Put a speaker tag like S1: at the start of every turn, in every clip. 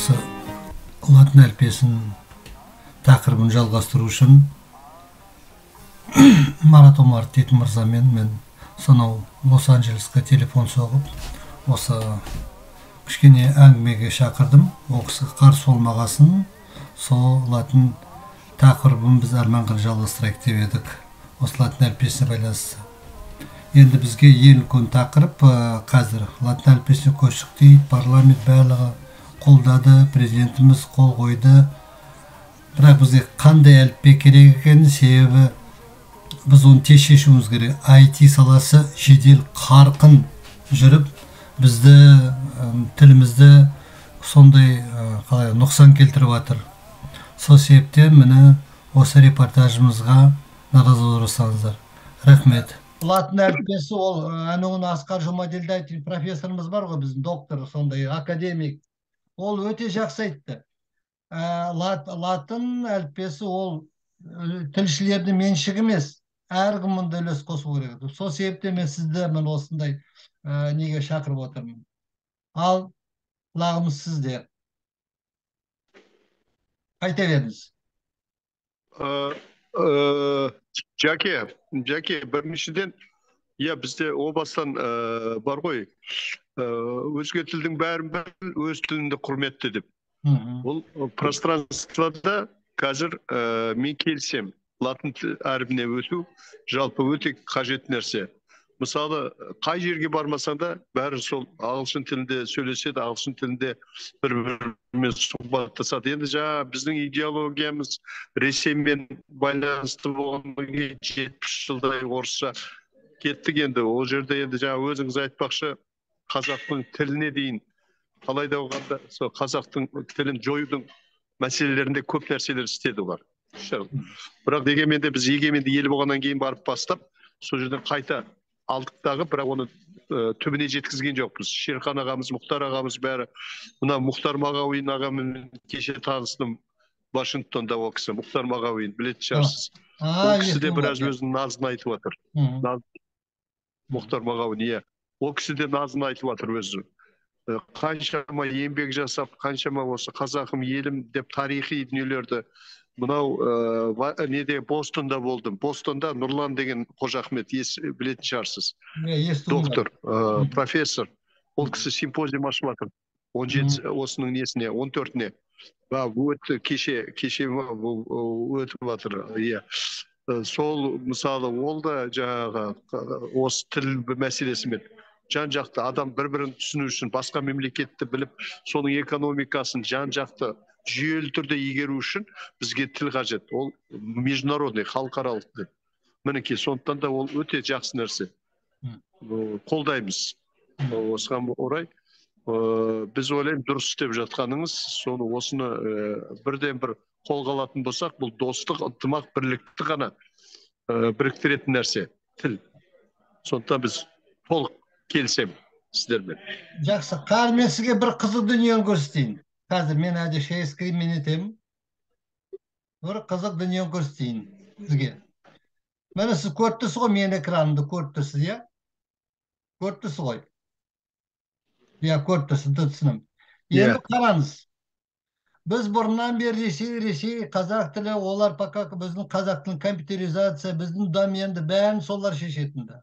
S1: осы латын әліппесін тақырыбын жалғастыру үшін Марат Омаров дейтін мырзамен мен сонау Лос-Анджелеске телефон соғып, осы кішкене әңгімеге шақырдым. Ол кісі қарсы болмағасын, сол латын тақырыбын біз әрмен жалғастырайық деп едік. Осы латын әліппесіне байланысты. Енді бізге ең үлкен тақырып қазір латын әліппесіне көшік дейді, парламент барлығы қолдады, президентіміз қол қойды. Бірақ бізге қандай әліппе керек екенін, себебі біз оны тез шешуіміз керек. IT саласы жедел қарқын жүріп, бізді тілімізді сондай қалай нұқсан келтіріп жатыр. Сол себептен мені осы репортажымызға назар аударсаңыздар. Рахмет. Латын әліппесі ол әнуын Асқар Жұмаділдаев профессорымыз бар ғой, біздің доктор, сондай академик. Ол өте жақсы айтты. Латын әліппесі ол тілшілердің меншігі емес, әркім мұнда үлес қосу керек. Сол себептен мен сізді осындай неге шақырып отырмын. Ал құлағымыз сізде. Айта беріңіз.
S2: Жаке, біріншіден, бізде о бастан бар ғой, өзге тілдің бәрін біл, өз тіліңді құрметті деп. Бұл пространствода қазір мен келсем, латын әрпіне өту жалпы өте қажет нәрсе. Мысалы, қай жерге бармасаң да, бәрі сол ағылшын тілінде сөйлеседі, ағылшын тілінде бір-бірімен сұхбаттасады. Енді біздің идеологиямыз Ресеймен байланысты болғаннан кейін 70 жылдай орысша кеттік. Енді ол жерде енді өзіңіз айтпақшы, қазақтың тіліне дейін қалай да болғанда сол қазақтың тілін жоюдың мәселелерінде көп нәрселер істеді бар. Бірақ дегенмен де біз егеменді ел болғаннан кейін барып бастап, сол жерден қайта алдықтағы, бірақ оны түбіне жеткізген жоқпыз. Шерхан ағамыз, Мұхтар ағамыз бәрі, мына Мұхтар Мағауин ағаммен кеше таныстым Вашингтонда. Ол кісі Мұхтар Мағауин, білетін шығарсыз. Ол кісі де біраз өзінің назын айтып жатыр. Мұхтар Мағауин, ол кісі де назын айтып жатыр өзі. Қаншама еңбек жасап, қаншама осы қазақым елім деп тарихи дүниелерді. Мынау неде Бостонда болдым. Бостонда Нұрлан деген Қожа Ахмет, білетін шығарсыз. Доктор, профессор. Ол кісі симпозиум ашып жатыр. 17 осының несіне, 14-не. Өтті кеше өтіп жатыр. Сол мысалы ол да жаңағы осы тіл мәселесімен жан-жақты адам бір-бірін түсіну үшін басқа мемлекетті біліп, соның экономикасын жан-жақты жүйелі түрде игеру үшін бізге тіл қажет. Ол международный, халықаралық тіл. Мінекей, сондықтан да ол өте жақсы нәрсе. Қолдаймыз. Осыған орай біз ойлаймыз, дұрыс істеп жатқаныңыз, осыны бірден бір қолға алатын болсақ, бұл достық, ынтымақ, бірлікті ғана біріктіретін нәрсе, тіл. Сондықтан біз толық келісем сіздермен.
S1: Жақсы, қазір мен сізге бір қызық дүниені көрсетейін. Қазір мен әде шайскаймен етемін. Бір қызық дүниені көрсетейін сізге. Мені сіз көріп тұрсыз ғой, мен экранымды көріп тұрсыз, иә? Көріп тұрсыз ғой. Иә, көріп тұрсыз, түсінім. Енді қараңыз. Біз бұрыннан бері Ресей, қазақ тілі, олар пока біздің қазақ тілін компьютеризация, біздің доменді бәрін солар шешетінді.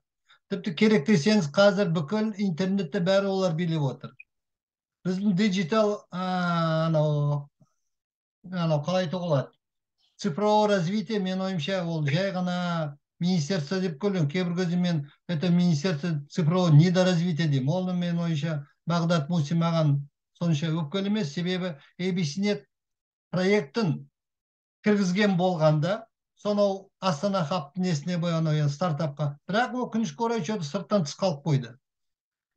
S1: Тіпті керек десеңіз, қазір бүкіл интернетте бәрі олар билеп отыр. Біздің диджитал, қалай тоғылады? Цифровое развитие, мен ойымша, ол жай ғана министерство деп көрген. Кейбір кезде мен это министерство цифрового недоразвития деймін. Оны мен ойымша Бағдат Муси маған сонша өкпелі емес, себебі ABC-нет проектін кіргізген болғанда, сонау Астана хаб несіне бойаны стартапқа. Бірақ өкінішке орай сырттан тыс қалып қойды.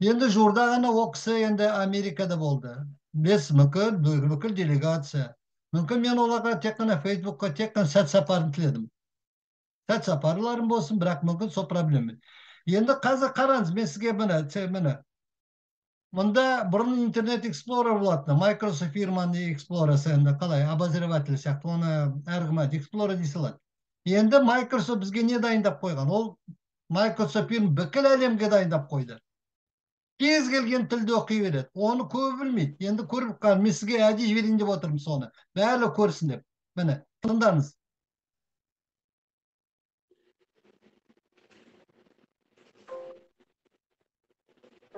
S1: Енді жуырда ғана ол кісі енді Америкада болды. Без бүкіл делегация. Мүмкін мен оларға тек қана Фейсбукқа тек қана сәт сапарын тіледім. Сәт сапарларым болсын, бірақ мүмкін сол проблема. Енді қазір қараңыз, мен сізге мені. Мұнда бұрын интернет эксплорер болатын, Microsoft фирманың эксплорерсы, енді қалай, обозреватель сияқты, оны әркім эксплорер дей салады. Енді Microsoft бізге не дайындап қойған? Ол Microsoft фирма бүкіл әлемге дайындап қойды. Kez kelgen tilde okuy berет. Onu köp bilmeyt. Endi körüp kal. Men sizge ädiş berin dep oturmuşum sonu. Bäli körsün dep. Mine, tındanız.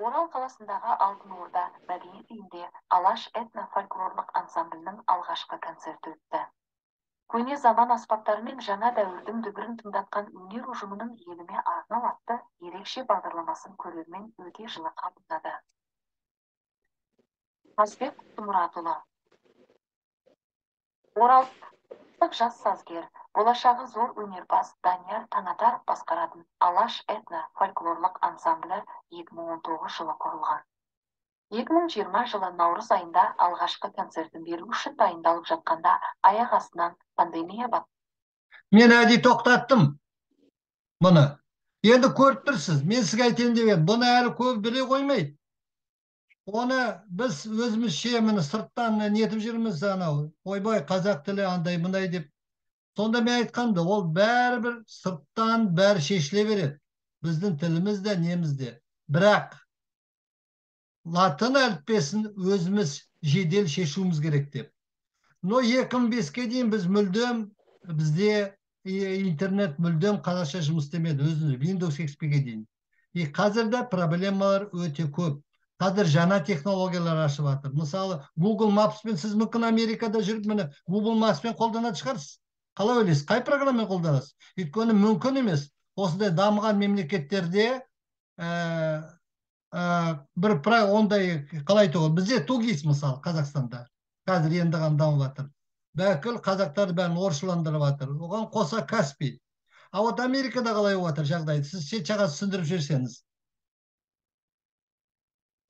S3: Орал қаласындағы Алтын Орда мәдениет үйінде Алаш этно-фольклорлық ансамблінің алғашқы концерті өтті. Көне заман аспаптары мен жаңа дәуірдің дүбірін тыңдатқан өнер ұжымының еліме арнау атты ерекше бағдарламасын көрермен өте жылы қабылдады. Қазбек Құтымұратұлы, оралдық жас сазгер, болашағы зор өнерпаз Данияр Таңатаров басқаратын Алаш этно-фольклорлық ансамблі 2019 жылы құрылған. 2020 жылы наурыз айында алғашқы концертін беру үшін дайындалып жатқанда аяқ астынан пандемия бат.
S1: Мен әди тоқтаттым бұны. Енді көріп тұрсыз, мен сізге айтайын деп едім. Бұны әлі көп біле қоймайды. Оны біз өзімізше міне сырттан нетіп жүрміз анау. Ойбай, қазақ тілі андай мындай деп. Сонда мен айтқанды, ол бәрібір сырттан бәрі шешіле береді. Біздің тіліміз де, неміз де. Бірақ латын әліппесін өзіміз жедел шешуіміз керек деп. Но 2005-ке дейін біз мүлдем, бізде интернет мүлдем қазақша жұмыс істемеді, өзіміз Windows XP-ге дейін. Қазірде проблемалар өте көп. Қазір жаңа технологиялар ашып жатыр. Мысалы, Google Maps-пен сіз мүмкін Америкада жүріп, міне Google Maps-пен қолданатын шығарсыз. Қалай ойлайсыз? Қай программамен қолданасыз? Өйткені мүмкін емес. Осындай дамыған мемлекеттерде бір ондай қалай айтуға, бізде тугис мысалы Қазақстанда қазір енді ғана дамып жатыр. Бәкіл қазақтарды бәрін орысшыландырып жатыр. Оған қоса Каспий. А вот Америкада қалай болып жатыр жағдайды? Сіз шет-жаға түсіндіріп жіберсеңіз.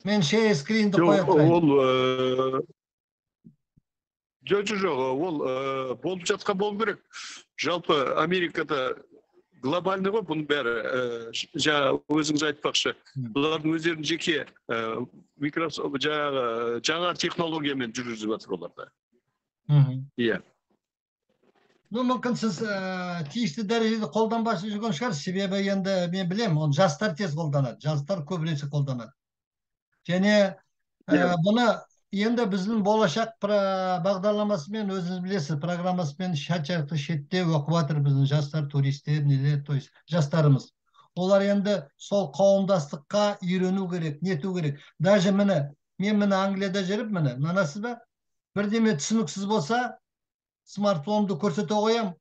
S1: Мен шея скринді қоя тұрайын.
S2: Жоқ, ол болып жатқан болу керек. Жалпы Америкада глобальный ғой бұның бәрі. Өзіңіз айтпақшы. Бұлардың өздерінің жеке Microsoft жаңа технологиямен жүргізіп жатыр оларда. Иә.
S1: Мүмкін сіз тиісті дәрежеде қолданбашы жүрген шығарсыз. Себебі енді мен білем, оны жастар тез қолданады. Жастар көбіресе қолданады. Және бұны енді біздің болашақ бағдарламасымен өзіңіз білесіз, программасымен шат-шарқы шетте оқып жатыр біздің жастар, туристер, нелер, то есть жастарымыз. Олар енді сол қауымдастыққа үйрену керек, нету керек. Даже мен Англияда жүріп, нанасыз ба? Бірдеме түсініксіз болса, смартфонымды көрсете қоям.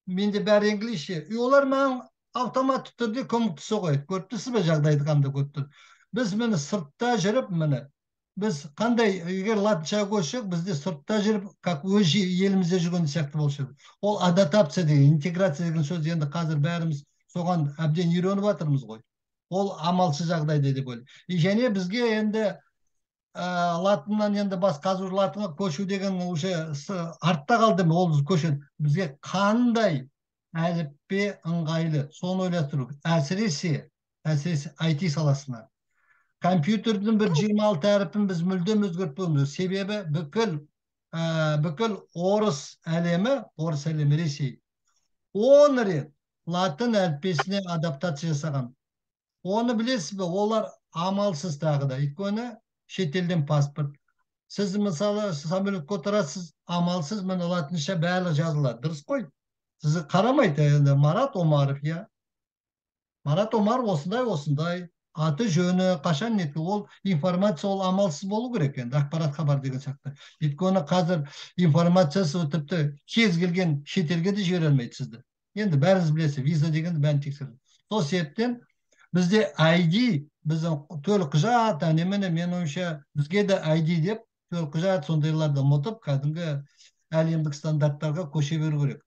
S1: Менде бәрі инглишше. Олар маған автоматты түрде көмектесе қояды. Көріп тұрсыз ба жағдайды қандай көріп тұр? Біз сыртта жүріп, біз қандай, егер латынша көшсек, бізде сыртта жүріп, как өз елімізде жүрген сияқты болшы. Ол адаптация деген, интеграция деген сөз енді қазір бәріміз соған әбден үйреніп жатырмыз ғой. Ол амалсыз жағдайда деп ойлаймын. Және бізге енді латыннан енді қазір латынға көшу деген уже артта қалды ма, ол көшеді. Бізге қандай әліппе ыңғайлы, соны ойластыру. Әсіресе IT саласына. Компьютердің бір 26 әріпін біз мүлдем өзгертпейміз. Себебі бүкіл орыс әлемі, Ресей, 10 рет латын әліппесіне адаптация жасаған. Оны білесіз бе, олар амалсыз тағы да. Өйткені шетелден паспорт. Сіз мысалы самолетке отырасыз, амалсыз міне латынша бәрі жазылады. Дұрыс қой. Сізді қарамайды енді Марат Омаров, я. Марат Омаров осындай. Аты жөні, қашан нетті, ол информация, ол амалсыз болу керек енді, ақпарат хабар деген сияқты. Өйткені қазір информациясы тіпті кез келген шетелге де жібере алмайды сізді. Енді бәріңіз білесіз, виза дегенді бәрін тексереді. Сол себептен бізде ID, біздің төлқұжат, мен ойымша бізге де ID деп, төлқұжат сондайларды ұмытып, кәдімгі әлемдік стандарттарға көше беру керек.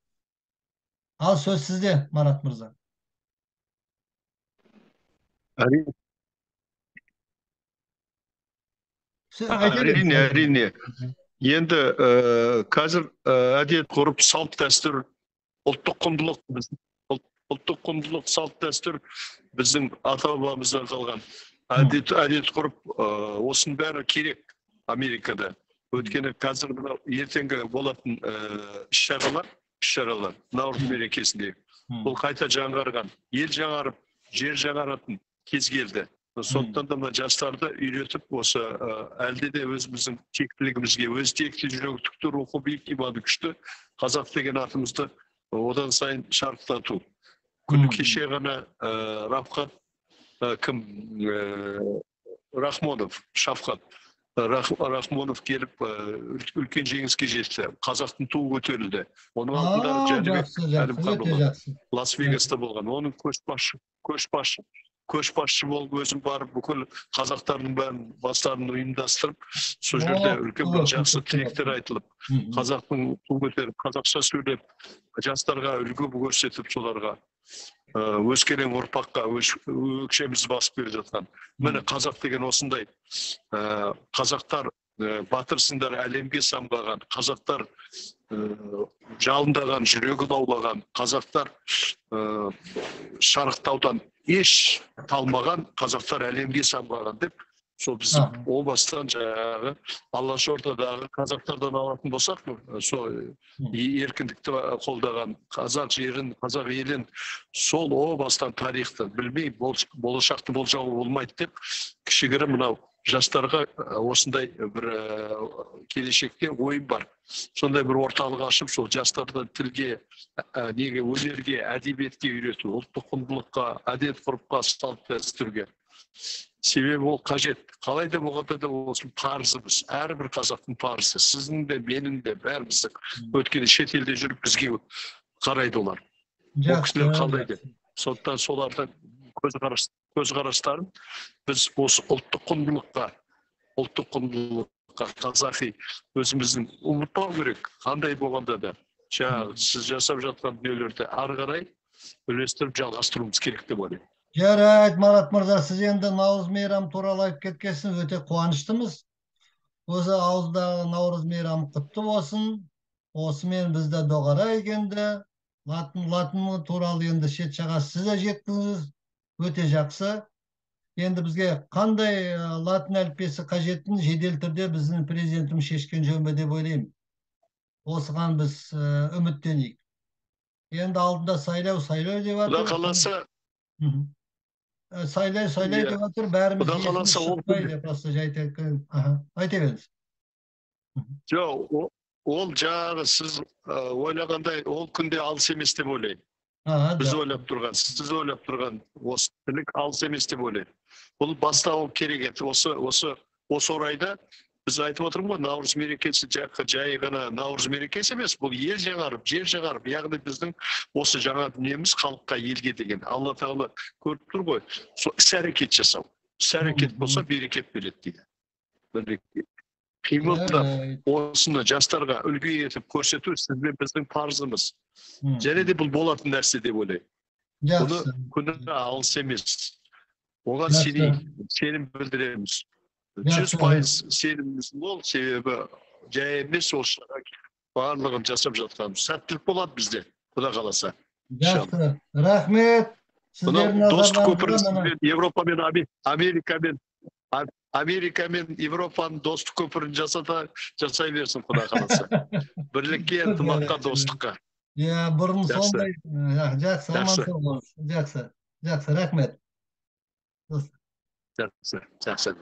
S1: Ал сөз сізде, Марат мырза.
S2: Әрине. Енді қазір әдет ғұрып, салт дәстүр, ұлттық құндылық, салт дәстүр біздің ата-бабамыздан қалған. Әдет ғұрып, осының бәрі керек Америкада. Өйткені қазір ертеңгі болатын іс-шаралар, наурыз мерекесінде. Бұл қайта жаңғарған, ел жаңарып, жер жаңаратын кез келді. Сондықтан да мына жастарды үйретіп, осы әлде де өзіміздің тектілігімізге, өз текті жүректікті, рухы биік, иманы күшті қазақ деген атымызды одан сайын шарықтату. Күні кеше ғана Рафқат кім Рахмонов, Шафқат Рахмонов келіп үлкен жеңіске жетті. Қазақтың туы көтерілді. Оның алдында Жәнібек Әлімхан болған. Лас-Вегаста болған. Оның көшбасшы болып өзім барып бүкіл қазақтардың бәрін бастарын ұйымдастырып, сол жерде үлкен бір жақсы тілектер айтылып, қазақтың туын көтеріп, қазақша сөйлеп, жастарға үлгі көрсетіп, соларға өскелең ұрпаққа өкшеміз басып келе жатқан. Міне қазақ деген осындай. Қазақтар батырсыңдар, әлемге самғаған, қазақтар жалындаған, жүрегі лаулаған, қазақтар шарықтаудан еш талмаған, қазақтар әлемге самғаған деп, сол біз о бастан жаңағы Алашордадағы қазақтардан алатын болсақ, сол еркіндікті қолдаған қазақ жерін, қазақ елін, сол о бастан тарихты білмей, болашақты болжауға болмайды деп, кішігірім мынау жастарға осындай бір келешекте ойым бар. Сондай бір орталық ашып, сол жастарды тілге, неге, өнерге, әдебиетке үйрету, ұлттық құндылыққа, әдет ғұрыпқа, салт дәстүрге. Себебі ол қажет. Қалай да болғанда да осы парызымыз, әрбір қазақтың парызы, сіздің де, менің де, бәріміздің. Өткенде шет елде жүріп бізге қарайды олар. Ол кісілер қалдайды. Сондықтан солардың көзқарастарын біз осы ұлттық құндылыққа, қазақи өзіміздің ұмытпау керек. Қандай болғанда да, жаңағы сіз жасап жатқан дүниелерді ары қарай үлестіріп жалғастыруымыз керек деп ойлаймын.
S1: Жарайды, Марат мырза, сіз енді Наурыз мейрамы туралы айтып кеткенсіз, өте қуаныштымыз. Осы ауыздағы Наурыз мейрамы құтты болсын. Осымен бізді доғара екенді. Латын туралы енді шет жағасы сіз де жеттіңіз. Өте жақсы. Енді бізге қандай латын әліппесі қажетін жедел түрде біздің президентіміз шешкен жөн бе деп ойлаймын. Осыған біз үміттенейік. Енді алдында сайлау деп жатыр.
S2: Құда қаласа
S1: Сайлай деп жатыр, бәріміз есіміз шықпайды, просто жайт айта беріңіз.
S2: Жоқ, ол жаңағы сіз ойлағандай ол күнде алыс емес деп ойлаймын. Біз ойлап тұрған, сіз ойлап тұрған осы тірлік алыс емес деп ойлаймын. Бұл бастау керек еді. Осы орайда біз айтып отырмыз ғой, Наурыз мерекесі жай ғана Наурыз мерекесі емес, бұл ел жаңарып, жер жаңарып, яғни біздің осы жаңа дүниеміз халыққа, елге деген. Алла тағала көріп тұр ғой, іс-әрекет жасау. Іс-әрекет болса берекет береді дейді. Қимылдап, осыны жастарға үлгі етіп көрсету сізбен біздің парызымыз. Және де бұл болатын нәрсе деп ойлаймын. Бұны күні алыс емес. Оған сенім білдіреміз. 100% сеніміміз мол, себебі жай емес осыға барлығын жасап жатқанымыз. Сәттілік болады бізде, Құда қаласа.
S1: Жақсы, рахмет.
S2: Достық көпірін Европа мен Америка мен Европаның достық көпірін жасай берсін, Құда қаласа. Бірлікке, ынтымаққа, достыққа.
S1: Бұрын сондай. Жақсы, аман болыңыз. Жақсы, рахмет.
S2: Жақсы.